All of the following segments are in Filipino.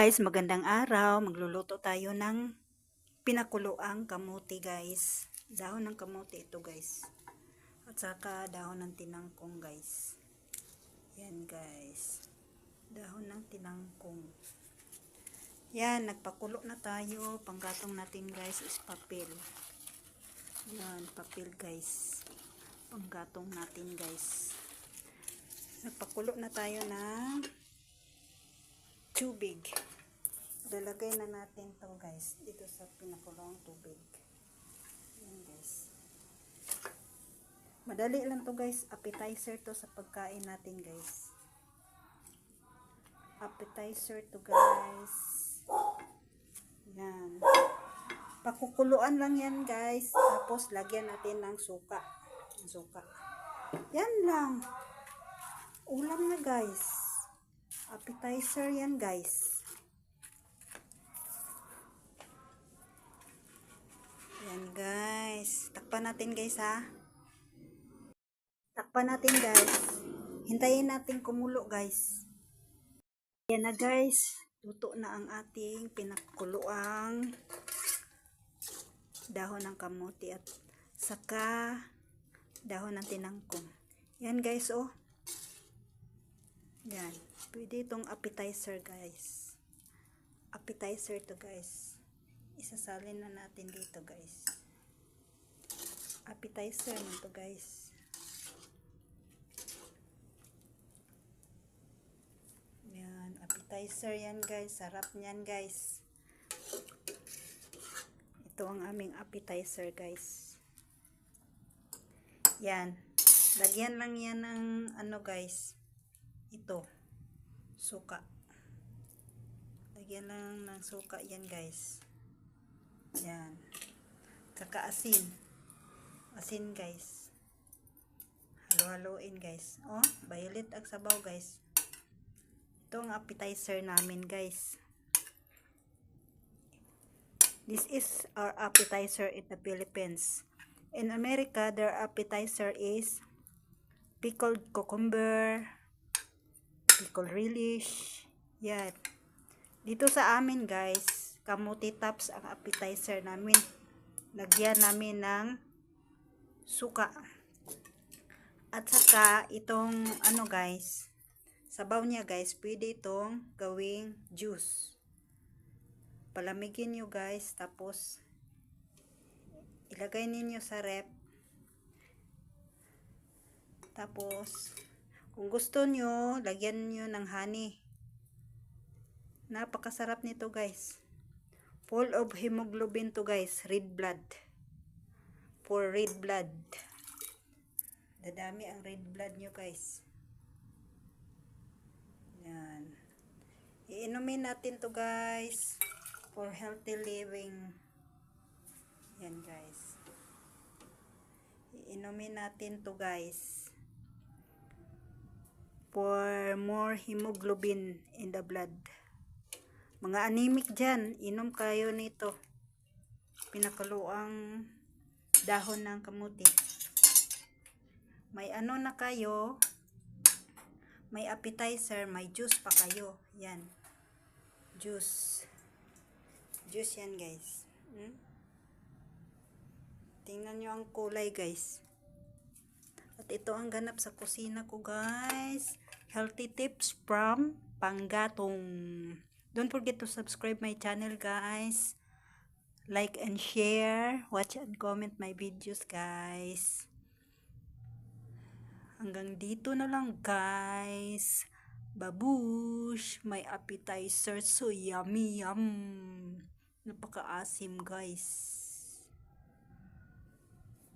Guys, magandang araw. Magluluto tayo ng pinakuloang kamuti guys. Dahon ng kamuti ito guys. At saka dahon ng tinangkong guys. Yan guys. Dahon ng tinangkong. Yan, nagpakulo na tayo. Panggatong natin guys is papel. Yan, papel guys. Panggatong natin guys. Nagpakulo na tayo ng tubig. Lalagay na natin to guys dito sa pinakulong tubig. Yan guys. Madali lang to guys. Appetizer to sa pagkain natin guys. Appetizer to guys. Yan. Pakukuluan lang yan guys. Tapos lagyan natin ng suka. Suka. Yan lang. Ulam na guys. Appetizer yan guys. Yan guys. Takpan natin guys ha. Takpan natin guys. Hintayin natin kumulo guys. Yan na guys. Luto na ang ating pinakuluang dahon ng kamuti at saka dahon ng tinangkong. Yan guys oh. Yan. Pwede itong appetizer guys. Appetizer to guys. Isasalin na natin dito guys. Appetizer na to guys. Yan. Appetizer yan guys. Sarap niyan guys. Ito ang aming appetizer guys. Yan. Lagyan lang yan ng ano guys. Ito. Suka. Lagyan lang ng suka yan guys. Yan. Saka asin. Asin guys. Halo-haloin guys. Oh, violet ang sabaw guys. Ito ang appetizer namin guys. This is our appetizer in the Philippines. In America, their appetizer is pickled cucumber, pickled relish. Yan. Dito sa amin guys, kamuti tops ang appetizer namin. Lagyan namin ng suka. At saka itong ano guys, sabaw niya guys, pwede itong gawing juice. Palamigin nyo guys, tapos ilagay ninyo sa rep. Tapos kung gusto nyo, lagyan nyo ng honey. Napakasarap nito guys. Full of hemoglobin to guys. Red blood. For red blood. Dadami ang red blood nyo guys. Yan. Iinumin natin to guys. For healthy living. Yan guys. Iinumin natin to guys. For more hemoglobin in the blood. Mga anemic dyan, inom kayo nito. Pinakaluang dahon ng kamuti. May ano na kayo, may appetizer, may juice pa kayo. Yan. Juice. Juice yan guys. Tingnan nyo ang kulay guys. At ito ang ganap sa kusina ko guys. Healthy tips from Panggatong. Don't forget to subscribe my channel guys. Like and share. Watch and comment my videos guys. Hanggang dito na lang guys. Babush. My appetizer. So yummy yum. Napaka-asim guys.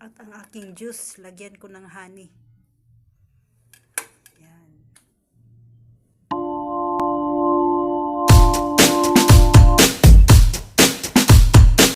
At ang aking juice, lagyan ko ng honey.